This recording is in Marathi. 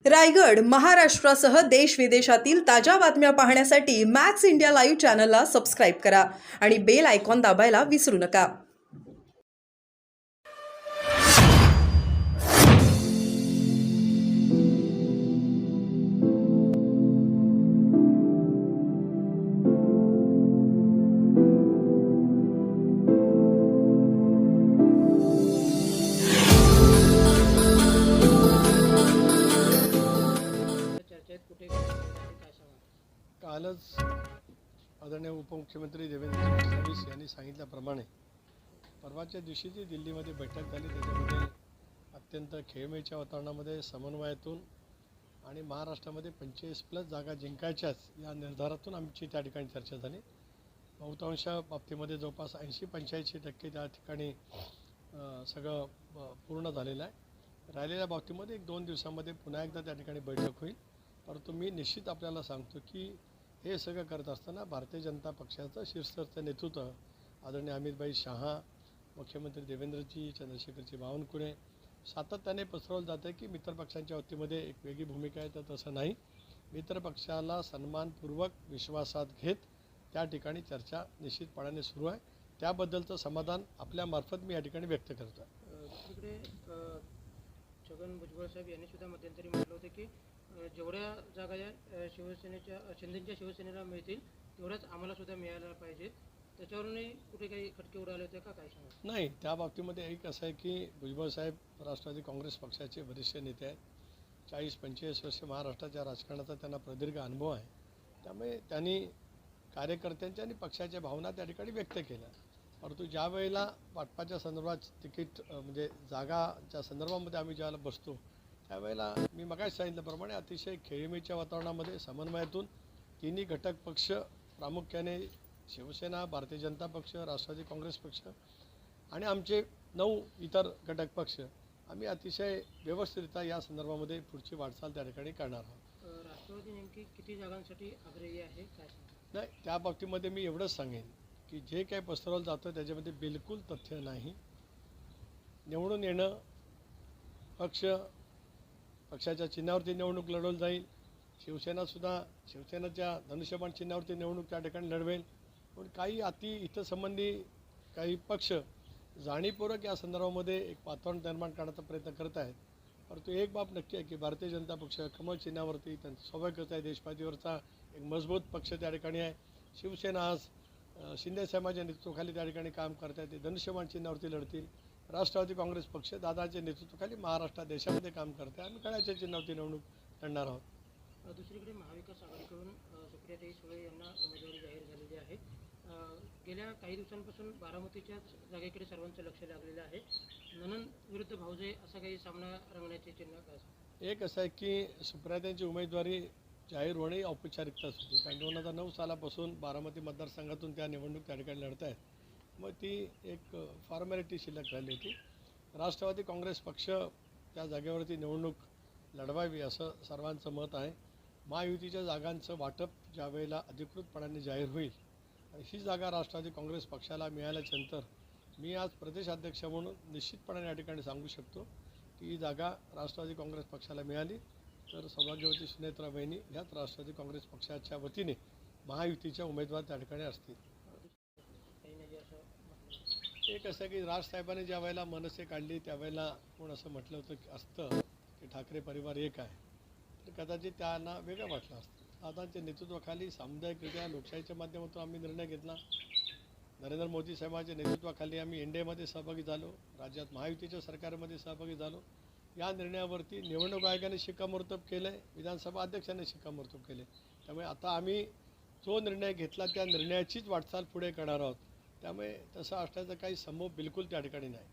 रायगड महाराष्ट्रासह देश विदेशातील ताज्या बातम्या पाहण्यासाठी मॅक्स इंडिया लाईव्ह चॅनलला सबस्क्राईब करा आणि बेल आयकॉन दाबायला विसरू नका। कालच आदरणीय उपमुख्यमंत्री देवेंद्र फडणवीस यांनी सांगितल्याप्रमाणे परवाच्या दिवशी जी दिल्लीमध्ये बैठक झाली त्याच्यामध्ये अत्यंत खेळमेळीच्या वातावरणामध्ये समन्वयातून आणि महाराष्ट्रामध्ये 45+ जागा जिंकायच्याच या निर्धारातून आमची त्या ठिकाणी चर्चा झाली। बहुतांश बाबतीमध्ये जवळपास 80-85% त्या ठिकाणी सगळं पूर्ण झालेलं आहे। राहिलेल्या बाबतीमध्ये 1-2 दिवसांमध्ये पुन्हा एकदा त्या ठिकाणी बैठक होईल। परंतु मी निश्चित आपल्याला सांगतो की हे सगळं करत असताना भारतीय जनता पक्षाचं शीर्षस्थचं नेतृत्व आदरणीय अमितभाई शहा, मुख्यमंत्री देवेंद्रजी, चंद्रशेखरजी बावनकुळे सातत्याने पसरवलं जातं की मित्रपक्षांच्या वतीमध्ये एक वेगळी भूमिका आहे, तर तसं नाही। मित्रपक्षाला सन्मानपूर्वक विश्वासात घेत त्या ठिकाणी चर्चा निश्चितपणाने सुरू आहे। त्याबद्दलचं समाधान आपल्यामार्फत मी या ठिकाणी व्यक्त करतो आहे। तिकडे छगन भुजबळ साहेब यांनी सुद्धा मध्यंतरी म्हटलं होतं की जेवढ्या जागा या शिवसेनेच्या शिंदेच्या शिवसेनेला मिळतील तेवढ्याच आम्हाला सुद्धा मिळायला पाहिजेत, त्याच्यावरूनही कुठे काही खटके उडाले होते का, काय सांगा? नाही, त्या बाबतीमध्ये एक असं आहे की भुजबळ साहेब राष्ट्रवादी काँग्रेस पक्षाचे वरिष्ठ नेते आहेत। 40-45 वर्ष महाराष्ट्राच्या राजकारणाचा त्यांना प्रदीर्घ अनुभव आहे। त्यामुळे त्यांनी कार्यकर्त्यांच्या आणि पक्षाच्या भावना त्या ठिकाणी व्यक्त केल्या। परंतु ज्या वेळेला वाटपाच्या संदर्भात तिकीट म्हणजे जागाच्या संदर्भामध्ये आम्ही ज्यावेळेला बसतो त्यावेळेला मी मगाशी सांगितल्याप्रमाणे अतिशय खेळीमेळीच्या वातावरणामध्ये समन्वयातून तिन्ही घटक पक्ष प्रामुख्याने शिवसेना, भारतीय जनता पक्ष, राष्ट्रवादी काँग्रेस पक्ष आणि आमचे 9 इतर घटक पक्ष आम्ही अतिशय व्यवस्थितरित्या या संदर्भामध्ये पुढची वाटचाल त्या ठिकाणी करणार आहोत। राष्ट्रवादी नेमकी किती जागांसाठी आग्रही आहे, काय सांगा? नाही, त्या बाबतीमध्ये मी एवढंच सांगेन की जे काही पसरवलं जातं त्याच्यामध्ये बिलकुल तथ्य नाही। निवडून येणं पक्षाच्या चिन्हावरती निवडणूक लढवली जाईल। शिवसेनासुद्धा शिवसेनेच्या धनुष्यबाण चिन्हावरती निवडणूक त्या ठिकाणी लढवेल। पण काही हितसंबंधी काही पक्ष जाणीवपूर्वक या संदर्भामध्ये एक वातावरण निर्माण करण्याचा प्रयत्न करत आहेत। परंतु एक बाब नक्की आहे की भारतीय जनता पक्ष कमळ चिन्हावरती त्यांचं स्वाभाविकच आहे, देशपातळीवरचा एक मजबूत पक्ष त्या ठिकाणी आहे। शिवसेना आज शिंदे साहेबांच्या नेतृत्वाखाली त्या ठिकाणी काम करत आहे, ते धनुष्यबाण चिन्हावरती लढतील। राष्ट्रवादी काँग्रेस पक्ष दादाच्या नेतृत्वाखाली महाराष्ट्रात देशामध्ये काम करते, आम्ही कळ्याच्या चिन्हावरती निवडणूक लढणार आहोत। दुसरीकडे महाविकास आघाडीकडून सुप्रियाताई सुळे यांना उमेदवारी जाहीर झालेली आहे। गेल्या काही दिवसांपासून बारामतीच्या जागेकडे सर्वांचं लक्ष लागलेलं आहे। ननंद विरुद्ध भाऊजे असा काही सामना रंगण्याचे चिन्ह काय? एक असं आहे की सुप्रियाताईंची उमेदवारी जाहीर होणे औपचारिकताच होती, कारण 2009 सालापासून बारामती मतदारसंघातून त्या निवडणूक त्या ठिकाणी लढत आहेत। मग ती एक फॉर्मॅलिटी शिल्लक राहिली होती। राष्ट्रवादी काँग्रेस पक्ष त्या जागेवरती निवडणूक लढवावी असं सर्वांचं मत आहे। महायुतीच्या जागांचं वाटप ज्या वेळेला अधिकृतपणाने जाहीर होईल आणि ही जागा राष्ट्रवादी काँग्रेस पक्षाला मिळाल्यानंतर मी आज प्रदेशाध्यक्ष म्हणून निश्चितपणाने या ठिकाणी सांगू शकतो की ही जागा राष्ट्रवादी काँग्रेस पक्षाला मिळाली तर सौभाग्यवती सुनेत्रा वहिनी ह्याच राष्ट्रवादी काँग्रेस पक्षाच्या वतीने महायुतीच्या उमेदवार त्या ठिकाणी असतील। एक असं की राजसाहेबांनी ज्या वेळेला मनसे काढली त्यावेळेला कोण असं म्हटलं होतं असतं की ठाकरे परिवार एक आहे, तर कदाचित त्यांना वेगळं वाटलं असतं। दादांच्या नेतृत्वाखाली सामुदायिकरित्या लोकशाहीच्या माध्यमातून आम्ही निर्णय घेतला। नरेंद्र मोदी साहेबांच्या नेतृत्वाखाली आम्ही एनडीएमध्ये सहभागी झालो, राज्यात महायुतीच्या सरकारमध्ये सहभागी झालो। या निर्णयावरती निवडणूक आयोगाने शिक्कामोर्तब केलं आहे, विधानसभा अध्यक्षांनी शिक्कामोर्तब केले। त्यामुळे आता आम्ही जो निर्णय घेतला त्या निर्णयाचीच वाटचाल पुढे करणार आहोत। त्यामुळे तसं असण्याचा काही संभव बिलकुल त्या ठिकाणी नाही।